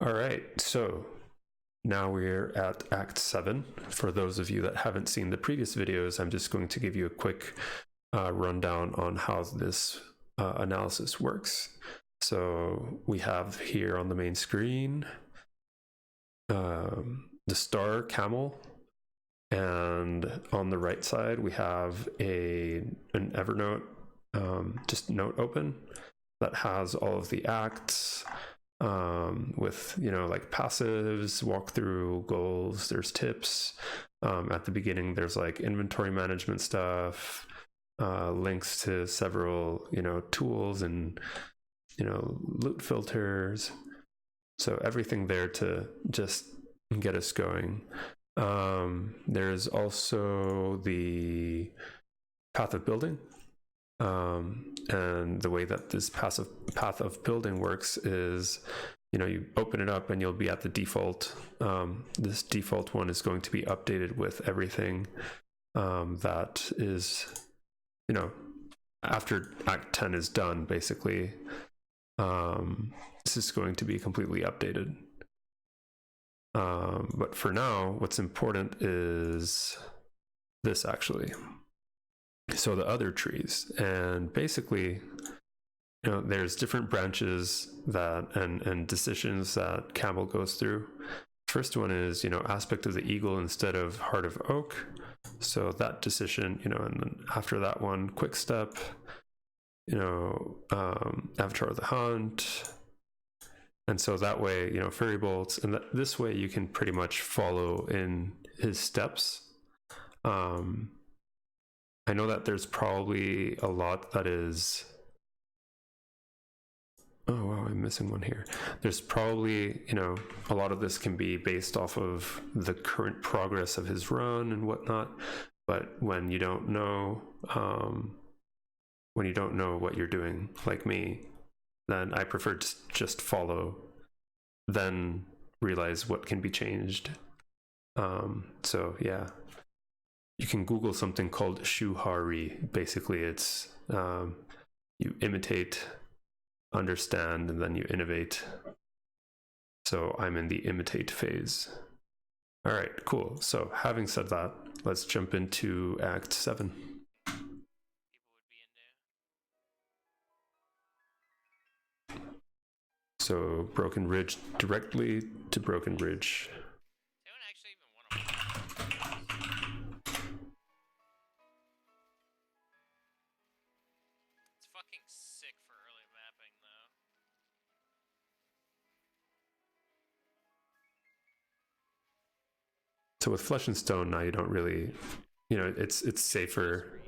All right, so now we're at Act 7. For those of you that haven't seen the previous videos, I'm just going to give you a quick rundown on how this analysis works. So we have here on the main screen the star Kammel, and on the right side we have an Evernote just note open that has all of the acts with, you know, like passives, walkthrough, goals, there's tips. At the beginning there's like inventory management stuff, links to several, you know, tools and, you know, loot filters. So everything there to just get us going. There's also the path of building. And the way that this path of building works is, you know, you open it up and you'll be at the default. This default one is going to be updated with everything that is, you know, after Act 10 is done, basically. This is going to be completely updated. But for now, what's important is this actually. So the other trees, and basically, you know, there's different branches that and decisions that Kammel goes through. First one is, you know, aspect of the eagle instead of heart of oak. So that decision, you know, and then after that one, quick step, you know, avatar of the hunt. And so that way, you know, fairy bolts, and this way you can pretty much follow in his steps. I know that there's probably a lot that is, oh wow, I'm missing one here. There's probably, you know, a lot of this can be based off of the current progress of his run and whatnot, but when you don't know what you're doing, like me, then I prefer to just follow, then realize what can be changed. So yeah, you can Google something called shuhari. Basically, it's you imitate, understand, and then you innovate. So I'm in the imitate phase. All right, cool. So having said that, let's jump into Act 7. So Broken Ridge, directly to Broken Ridge. They don't actually even want to. It's fucking sick for early mapping, though. So with Flesh and Stone now, you don't really, you know, it's safer.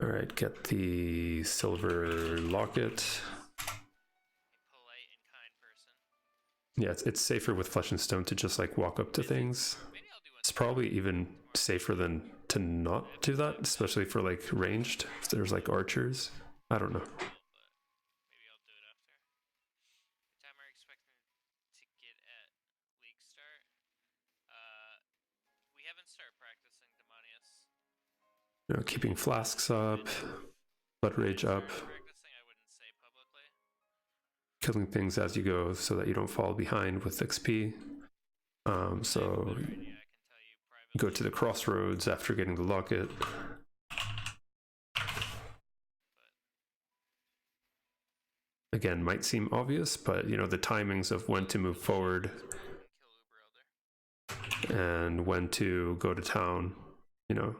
All right, get the silver locket. Yeah, it's safer with Flesh and Stone to just like walk up to things. It's probably even safer than to not do that, especially for like ranged. If there's like archers. I don't know. Maybe I'll do it after. What time are you expecting to get at league start? We haven't started practicing Demonius. You know, keeping flasks up, blood rage up. I wouldn't say publicly. Killing things as you go so that you don't fall behind with XP. So go to the crossroads after getting the locket. Again, might seem obvious, but you know, the timings of when to move forward and when to go to town, you know.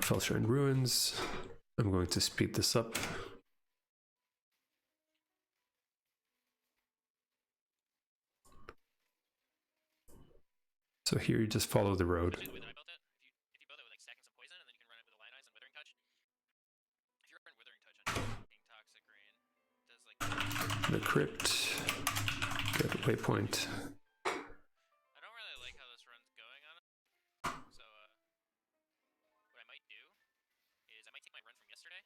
Felshrine Ruins. I'm going to speed this up. So here you just follow the road. The crypt. Good waypoint. I don't really like how this run's going on it. So what I might do is I might take my run from yesterday,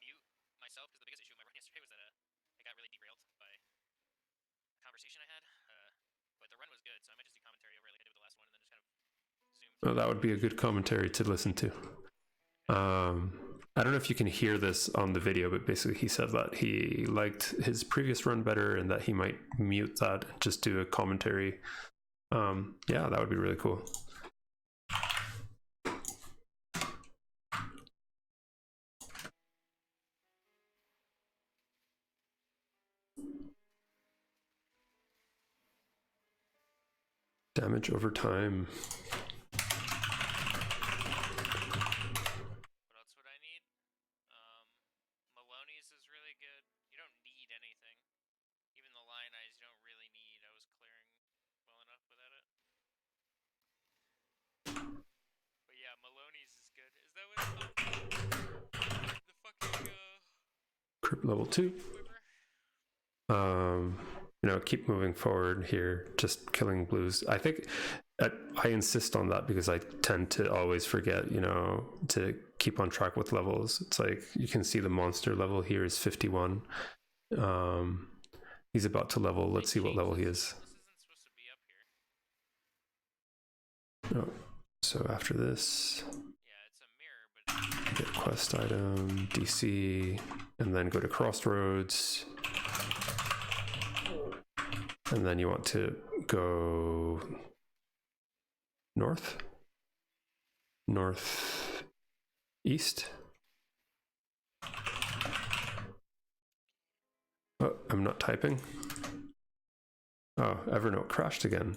mute myself, because the biggest issue with my run yesterday was that I got really derailed by a conversation I had. But the run was good, so I might just do commentary over it like I did with the last one, and then just kind of Oh, that would be a good commentary to listen to. I don't know if you can hear this on the video, but basically he said that he liked his previous run better and that he might mute that and just do a commentary. Yeah, that would be really cool. Damage over time. What else would I need? Maloney's is really good. You don't need anything. Even the Lion Eyes you don't really need. I was clearing well enough without it. But yeah, Maloney's is good. Is that what the fucking Crypt level 2. You know, keep moving forward here, just killing blues. I think I insist on that because I tend to always forget, you know, to keep on track with levels. It's like you can see the monster level here is 51. He's about to level. Let's see what level he is. This isn't supposed to be up here. Oh, so after this, yeah, it's a mirror, but get a quest item, DC, and then go to Crossroads. And then you want to go north, east. Oh, I'm not typing. Oh, Evernote crashed again.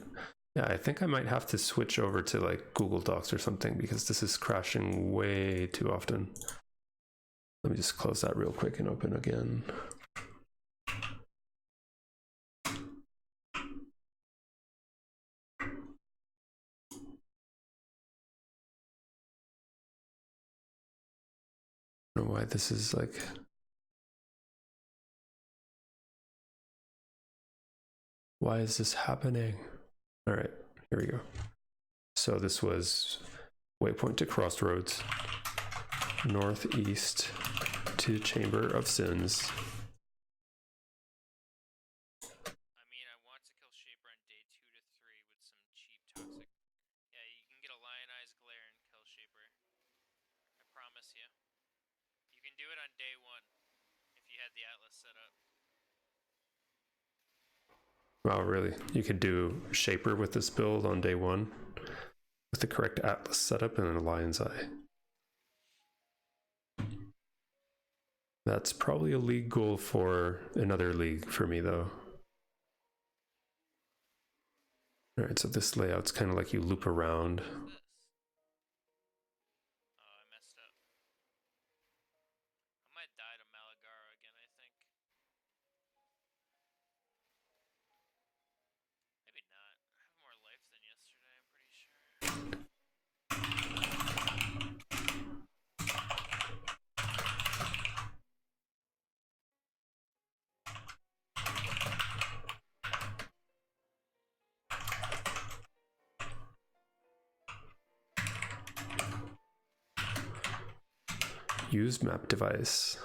Yeah, I think I might have to switch over to like Google Docs or something because this is crashing way too often. Let me just close that real quick and open again. I don't know why this is like. Why is this happening? All right, here we go. So this was waypoint to Crossroads, northeast to Chamber of Sins. I mean, I want to kill Shaper on day 2 to 3 with some cheap toxic. Yeah, you can get a Lion Eyes Glare and kill Shaper. I promise you. You can do it on day 1 if you had the Atlas set up. Wow, really? You could do Shaper with this build on day 1 with the correct Atlas setup and a Lion's Eye. That's probably a league goal for another league for me, though. All right, so this layout's kind of like you loop around. What's this? Oh, I messed up. I might die to Malagara again, I think. Maybe not. I have more life than yesterday, I'm pretty sure. Use map device.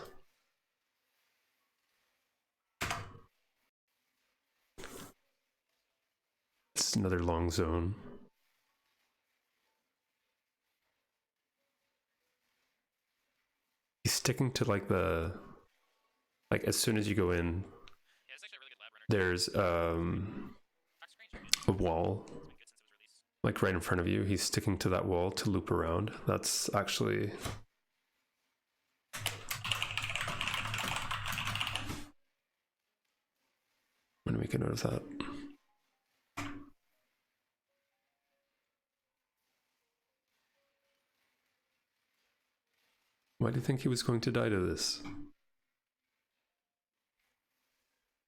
It's another long zone. He's sticking to like the, like as soon as you go in, Yeah, it's actually a really good lab runner. there's a wall It's been good since it was released. like right in front of you. He's sticking to that wall to loop around. That's actually I'm gonna make a note of that. Why do you think he was going to die to this?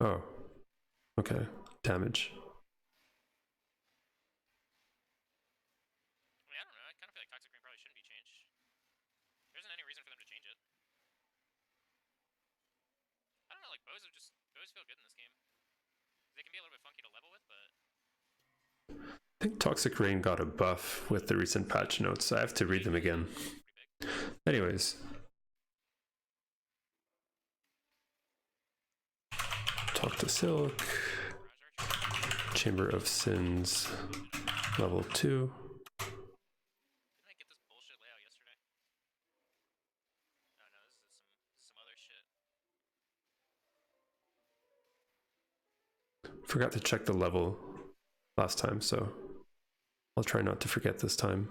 Oh, okay, damage. I mean, I don't know. I kind of feel like Toxic Rain probably shouldn't be changed. There isn't any reason for them to change it. I don't know, like bows feel good in this game. They can be a little bit funky to level with, but I think Toxic Rain got a buff with the recent patch notes. I have to read them again. pretty big. Anyways. Talk to Silk. Barrage Archer. Chamber of Sins, level 2. forgot to check the level last time, so I'll try not to forget this time.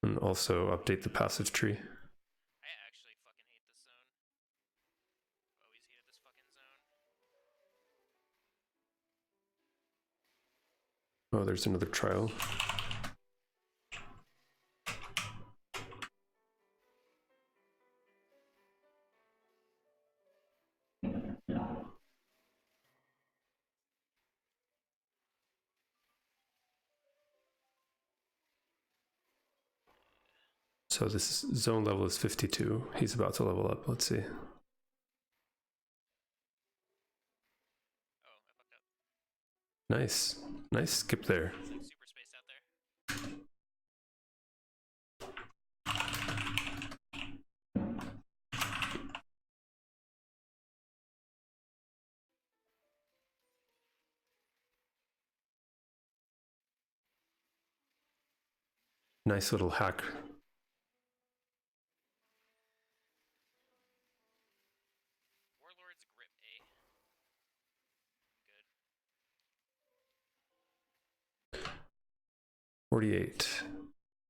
And also update the passive tree. I actually fucking hate this zone. Always hated this fucking zone. Oh, there's another trial. So this zone level is 52. He's about to level up. Let's see. Oh, I fucked up. Nice. Nice skip there. It's like super spaced out there. Nice little hack. Warlord's grip, eh? Good. 48.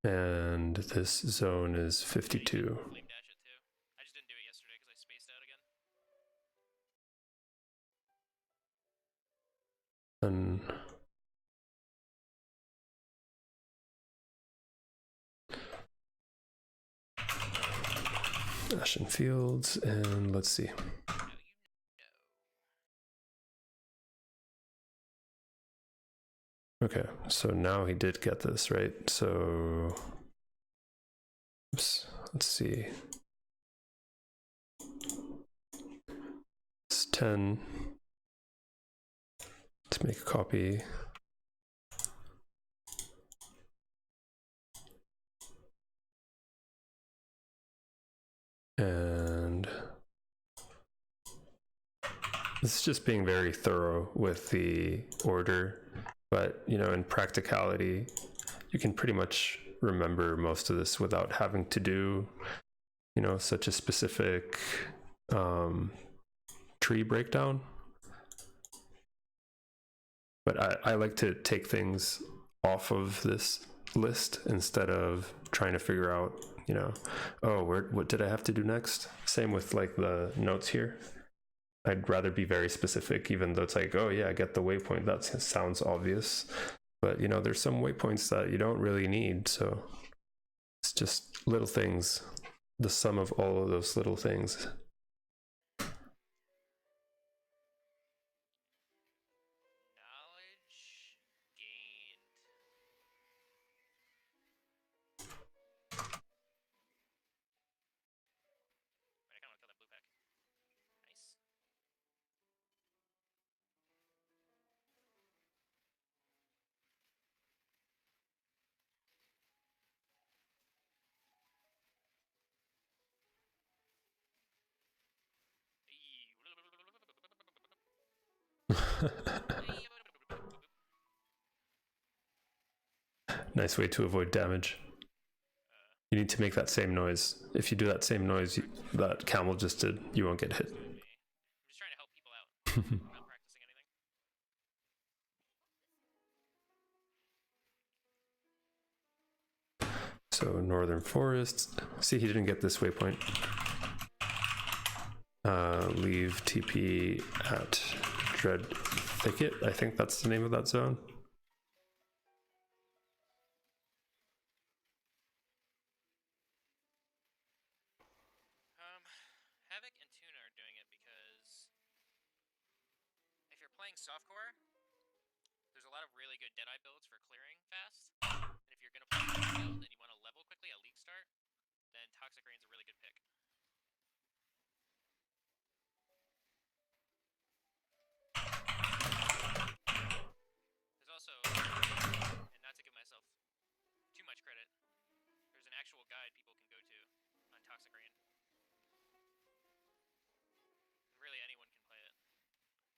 And this zone is 52. Flame dash it too. I just didn't do it yesterday because I spaced out again. And Ashen Fields, and let's see. Okay, so now he did get this, right? So, oops, let's see. It's 10. Let's make a copy. And this is just being very thorough with the order, but you know, in practicality, you can pretty much remember most of this without having to do, you know, such a specific tree breakdown. But I like to take things off of this list instead of trying to figure out, you know, oh, what did I have to do next? Same with like the notes here. I'd rather be very specific, even though it's like, oh yeah, I get the waypoint. That sounds obvious. But you know, there's some waypoints that you don't really need. So it's just little things, the sum of all of those little things. Nice way to avoid damage. You need to make that same noise. If you do that same noise that Kammel just did, you won't get hit. I'm just trying to help people out. I'm not practicing anything. So Northern Forest. See, he didn't get this waypoint. Leave TP at Dread Thicket. I think that's the name of that zone. Havoc and Tuna are doing it because if you're playing softcore, there's a lot of really good Deadeye builds for clearing fast. And if you're going to play a build and you want to level quickly at League Start, then Toxic Rain's a really good pick. There's also, and not to give myself too much credit, there's an actual guide people can go to on Toxic Rain. Really anyone can play it,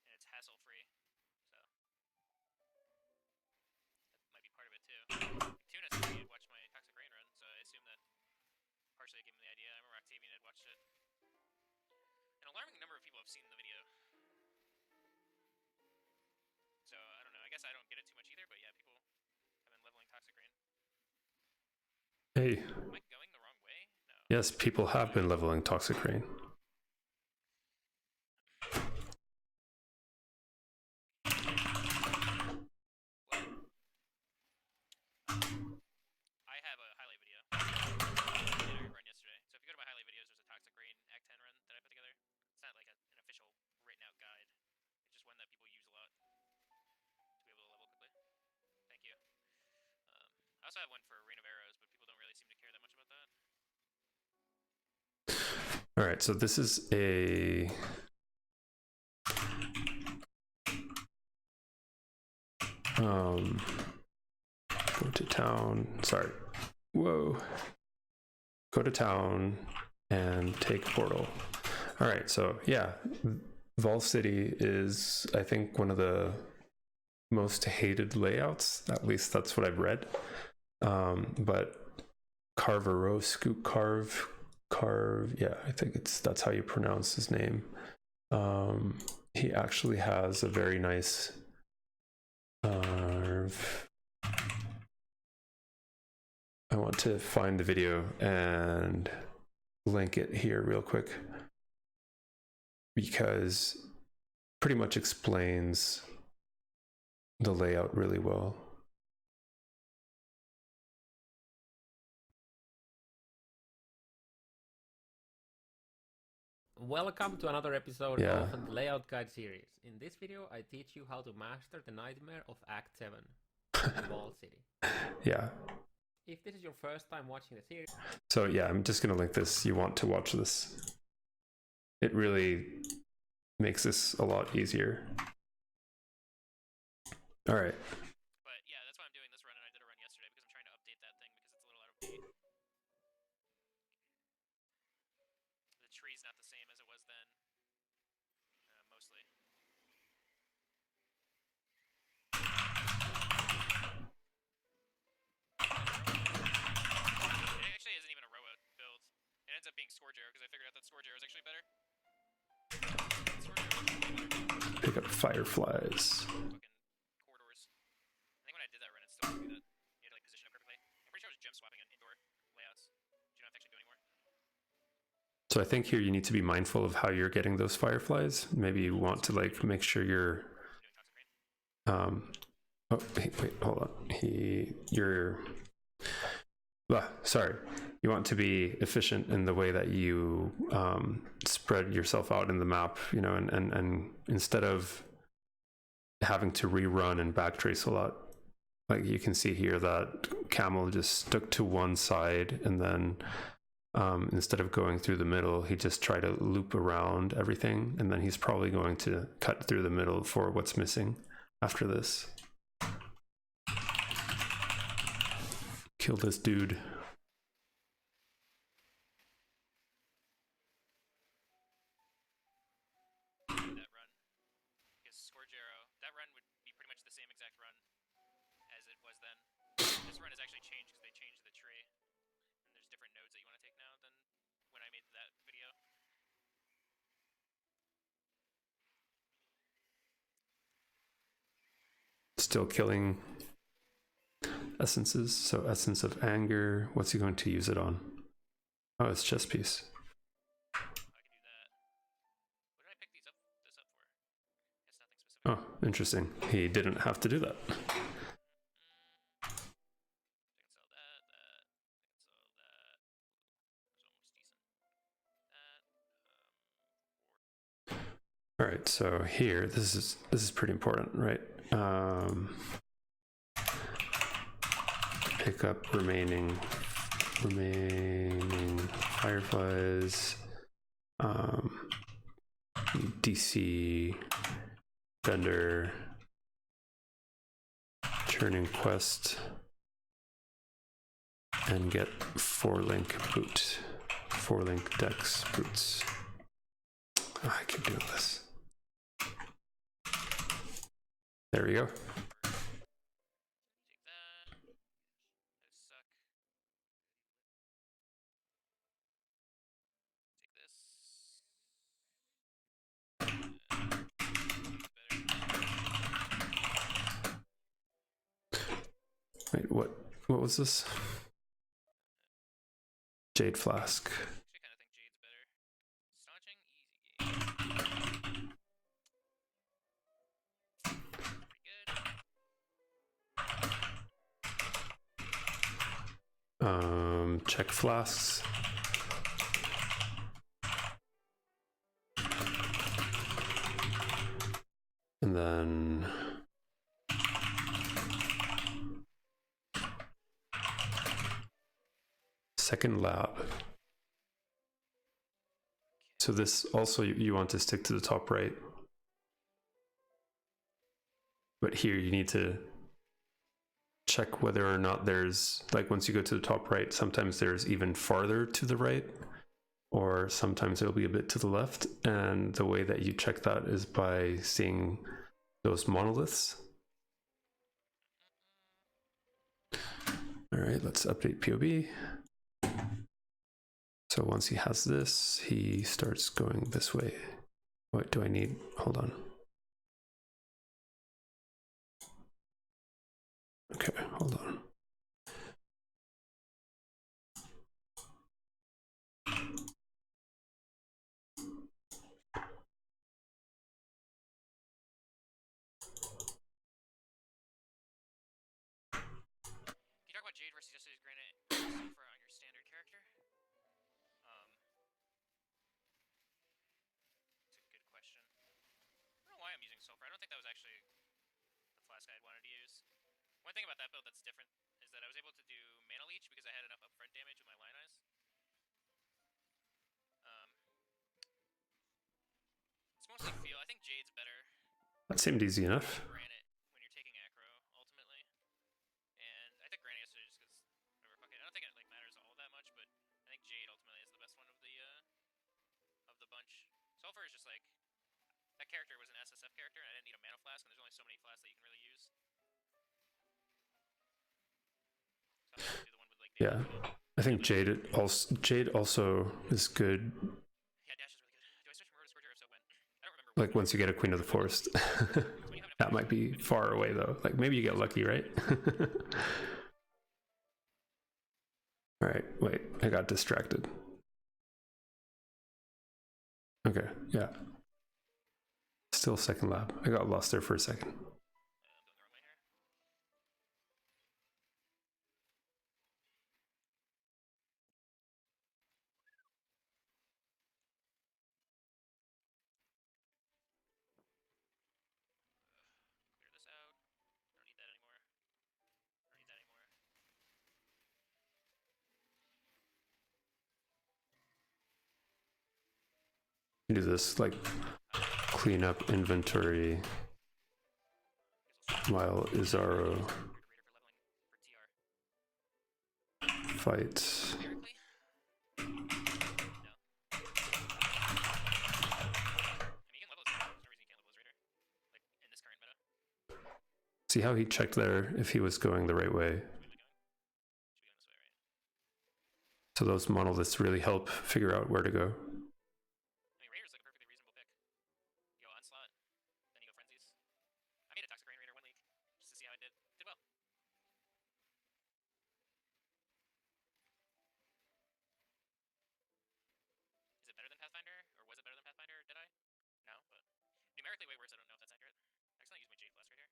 and it's hassle-free, so that might be part of it too. Tuna said he had watched my Toxic Rain run, so I assume that partially gave him the idea. I remember Octavian had watched it. An alarming number of people have seen the video. guess I don't get it too much either, but yeah, people have been leveling Toxic Rain. Hey. Am I going the wrong way? No. Yes, people have been leveling Toxic Rain. I have a highlight video that I run yesterday. So if you go to my highlight videos, there's a Toxic Rain Act 10 run that I put together. It's not like an official written out guide. It's just one that people use a lot to be able to level quickly. Thank you. I also have one for Rain of Arrows, but people don't really seem to care that much about that. All right, so this is a go to town. Sorry. Whoa. Go to town and take portal. All right, so yeah, Vol City is, I think, one of the most hated layouts. At least that's what I've read. But Carve, yeah, I think that's how you pronounce his name. He actually has a very nice I want to find the video and link it here real quick, because pretty much explains the layout really well. Welcome to another episode Yeah. of the Layout Guide series. In this video, I teach you how to master the nightmare of Act 7 in Wall City. Yeah. If this is your first time watching the series... So yeah, I'm just going to link this. You want to watch this. It really makes this a lot easier. All right. But yeah, that's why I'm doing this run, and I did a run yesterday because I'm trying to update that thing because it's a little out of date. The tree's not the same as it was then, mostly. It actually isn't even a row build. It ends up being Scourge Arrow because I figured out that Scourge Arrow is actually better. Pick up fireflies. Fucking corridors. I think when I did that run, it still would do that. You had to like position it perfectly. I'm pretty sure I was gem swapping on indoor layouts. You don't have to actually do anymore. So I think here you need to be mindful of how you're getting those fireflies. Maybe you want to like make sure you're oh wait, hold on. Sorry. You want to be efficient in the way that you spread yourself out in the map, you know, and instead of having to rerun and backtrace a lot, like you can see here that Kammel just stuck to one side, and then instead of going through the middle, he just tried to loop around everything, and then he's probably going to cut through the middle for what's missing after this. Kill this dude. That run would be pretty much the same exact run as it was then. This run has actually changed because they changed the tree, and there's different nodes that you want to take now than when I made that video. Still killing essences. So Essence of Anger. What's he going to use it on? Oh, it's chess piece. I can do that. What did I pick this up for? It's nothing specific. Oh, interesting. He didn't have to do that. I can sell that. It's almost decent. All right, so here, this is pretty important, right? Pick up remaining fireflies. DC vendor churning quest, and get 4-link boot, 4-link dex boots. Oh, I keep doing this. There we go. Take that. Those suck. Take this. Better. Wait, what was this? Jade Flask. Actually, kind of think Jade's better. Staunching, easy game. Pretty good. Check flasks. And then second lab. So this also, you want to stick to the top right. But here you need to check whether or not there's, like once you go to the top right, sometimes there's even farther to the right, or sometimes it'll be a bit to the left. And the way that you check that is by seeing those monoliths. All right, let's update POV. So once he has this, he starts going this way. What do I need? Hold on. Okay, hold on. Can you talk about Jade versus yesterday's Granite Sulfur on your standard character? It's a good question. I don't know why I'm using Sulfur. I don't think that was actually the flask I wanted to use. One thing about that build that's different is that I was able to do mana leech because I had enough upfront damage with my line eyes. It's mostly feel. I think Jade's better. That seemed easy enough. Granite when you're taking aggro ultimately, and I think Granite yesterday just because whatever. Fuck it. I don't think it like matters all that much, but I think Jade ultimately is the best one of the bunch. Sulfur is just like that character was an SSF character, and I didn't need a mana flask, and there's only so many flasks that you can really use. So I'm gonna do the one with like Yeah, I think Jade also is good. Yeah, Dash is really good. Do I switch from Road to Scourger if so when? I don't remember. Like once you get a Queen of the Forest. That might be far away though. Like maybe you get lucky, right? All right, wait, I got distracted. Okay, yeah. Still second lab. I got lost there for a second. I'm going the wrong way here. Clear this out. I don't need that anymore. I don't need that anymore. Do this like clean up inventory while Izaro fights. See how he checked there if he was going the right way. So those monoliths really help figure out where to go. Numerically way worse, I don't know if that's accurate. I accidentally used my Jade Flask right here.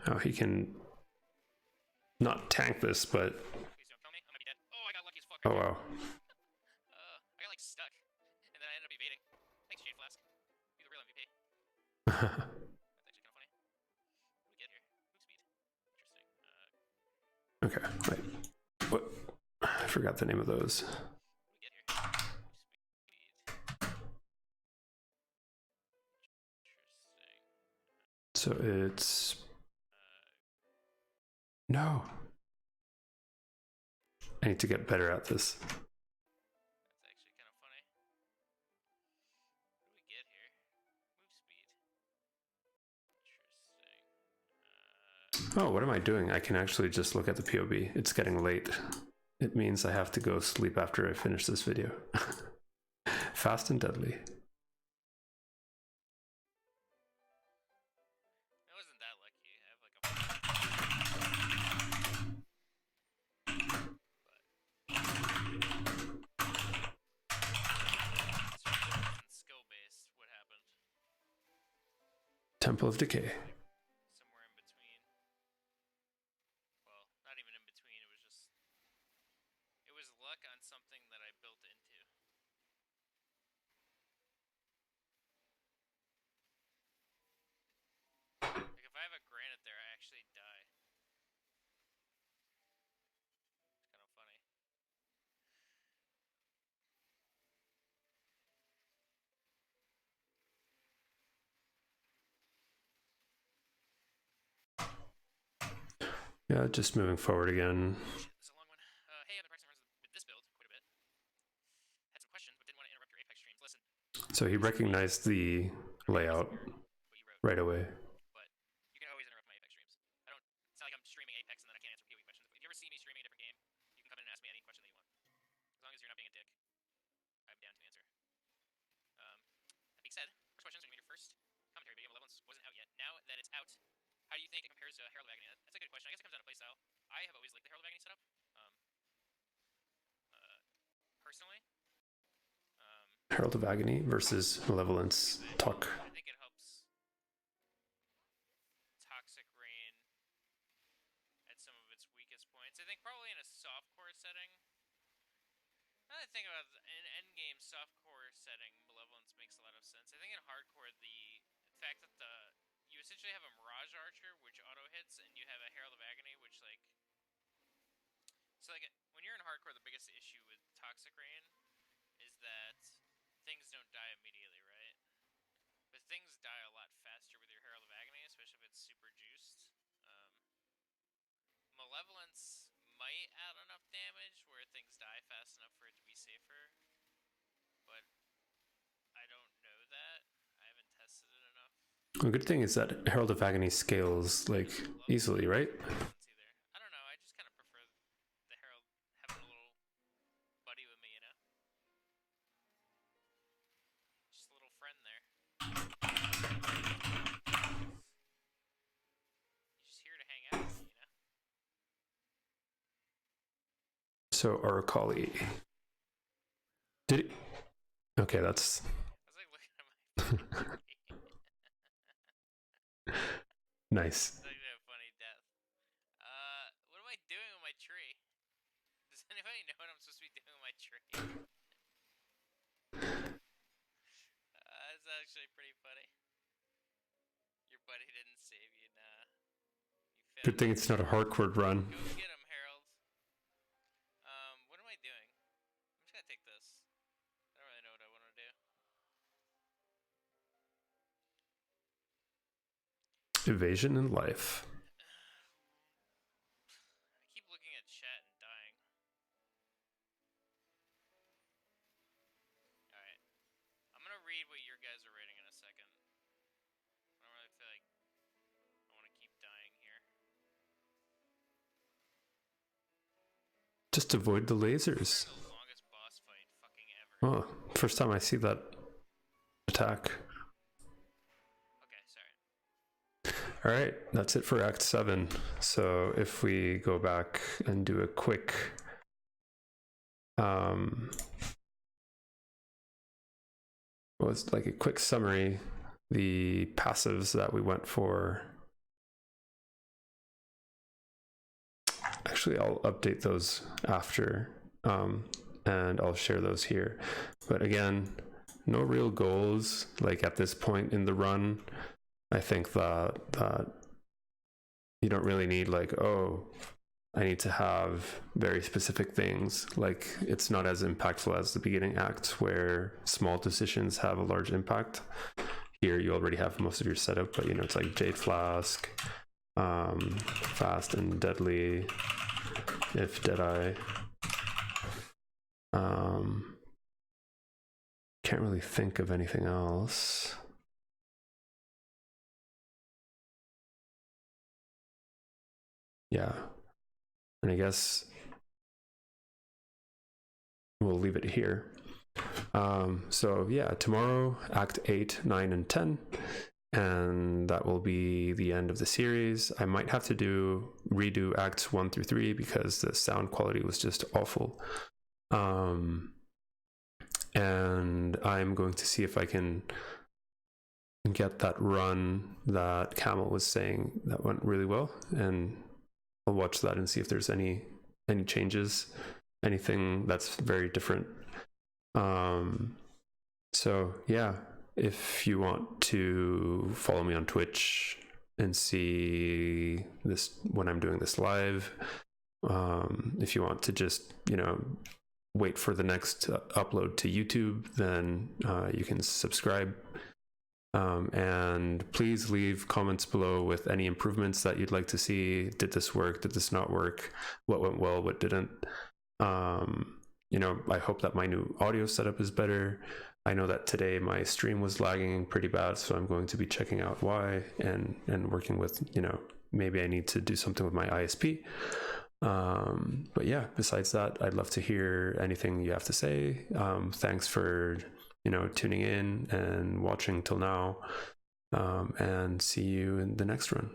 How he can not tank this, but Please don't kill me. I'm gonna be dead. Oh, I got lucky as fuck. oh wow. I got like stuck, and then I ended up evading. Thanks, Jade Flask. You're the real MVP. That's actually kind of funny. What do we get here? Move speed. Interesting. Okay, wait. What? I forgot the name of those. What do we get here? Move speed. Interesting. So it's no. I need to get better at this. That's actually kind of funny. What do we get here? Move speed. Interesting. Oh, what am I doing? I can actually just look at the POV. It's getting late. it means I have to go sleep after I finish this video. Fast and deadly. I wasn't that lucky. I have like a. But skill based. What happened? Temple of Decay. Somewhere in between. Well, not even in between. It was just. It was luck on something that I built into. Like if I have a granite there, I actually die. It's kind of funny. Yeah, just moving forward again. Shit, this is a long one. Hey, I've been practicing runs with this build quite a bit. Had some questions, but didn't want to interrupt your Apex streams. Listen. So he recognized the layout right away. But you can always interrupt my Apex streams. I don't. It's not like I'm streaming Apex and then I can't answer POV questions. If you ever see me streaming a different game, you can come in and ask me any question that you want. As long as you're not being a dick, I'm down to answer. That being said, first question is when you made your first commentary video. Malevolence wasn't out yet. Now that it's out, how do you think it compares to Herald of Agony? That's a good question. I guess it comes down to playstyle. I have always liked the Herald of Agony setup. Personally. Herald of Agony versus Malevolence Talk. I think it helps Toxic Rain at some of its weakest points. I think probably in a softcore setting. Now that I think about it, in endgame softcore setting, Malevolence makes a lot of sense. I think in hardcore, the fact that you essentially have a Mirage Archer, which auto hits, and you have a Herald of Agony, which like. So like when you're in hardcore, the biggest issue with Toxic Rain is that things don't die immediately, right? But things die a lot faster with your Herald of Agony, especially if it's super juiced. Malevolence might add enough damage where things die fast enough for it to be safer, but I don't know that. I haven't tested it enough. The good thing is that Herald of Agony scales like easily, right? I don't know. I just kind of prefer the Herald having a little buddy with me, you know? Just a little friend there. He's just here to hang out with me, you know? So Aracali. Did it? Okay, that's. I was like looking at my Nice. It's like a funny death. What am I doing with my tree? Does anybody know what I'm supposed to be doing with my tree? That's actually pretty funny. Your buddy didn't save you, nah. You Good thing it's not a hardcore run. Go get him, Harold. What am I doing? I'm just gonna take this. I don't really know what I want to do. Evasion in life. I keep looking at chat and dying. Alright. I'm gonna read what your guys are rating in a second. I don't really feel like I want to keep dying here. Just avoid the lasers. The longest boss fight fucking ever. Oh, first time I see that attack. Okay, sorry. All right, that's it for Act 7. So if we go back and do a quick was like a quick summary, the passives that we went for. Actually, I'll update those after, and I'll share those here. But again, no real goals like at this point in the run. I think that you don't really need like, oh, I need to have very specific things. Like it's not as impactful as the beginning acts where small decisions have a large impact. Here you already have most of your setup, but you know, it's like Jade Flask, fast and deadly, if Deadeye. Can't really think of anything else. Yeah. And I guess we'll leave it here. So yeah, tomorrow, Act 8, 9, and 10. And that will be the end of the series. I might have to redo Acts 1 through 3 because the sound quality was just awful. And I'm going to see if I can get that run that Kammel was saying that went really well, and I'll watch that and see if there's any changes, anything that's very different. So yeah, if you want to follow me on Twitch and see this when I'm doing this live, if you want to just, wait for the next upload to YouTube, then you can subscribe. And please leave comments below with any improvements that you'd like to see. Did this work? Did this not work? What went well? What didn't? I hope that my new audio setup is better. I know that today my stream was lagging pretty bad, so I'm going to be checking out why and working with, maybe I need to do something with my ISP. But yeah, besides that, I'd love to hear anything you have to say. Thanks for tuning in and watching till now, and see you in the next run.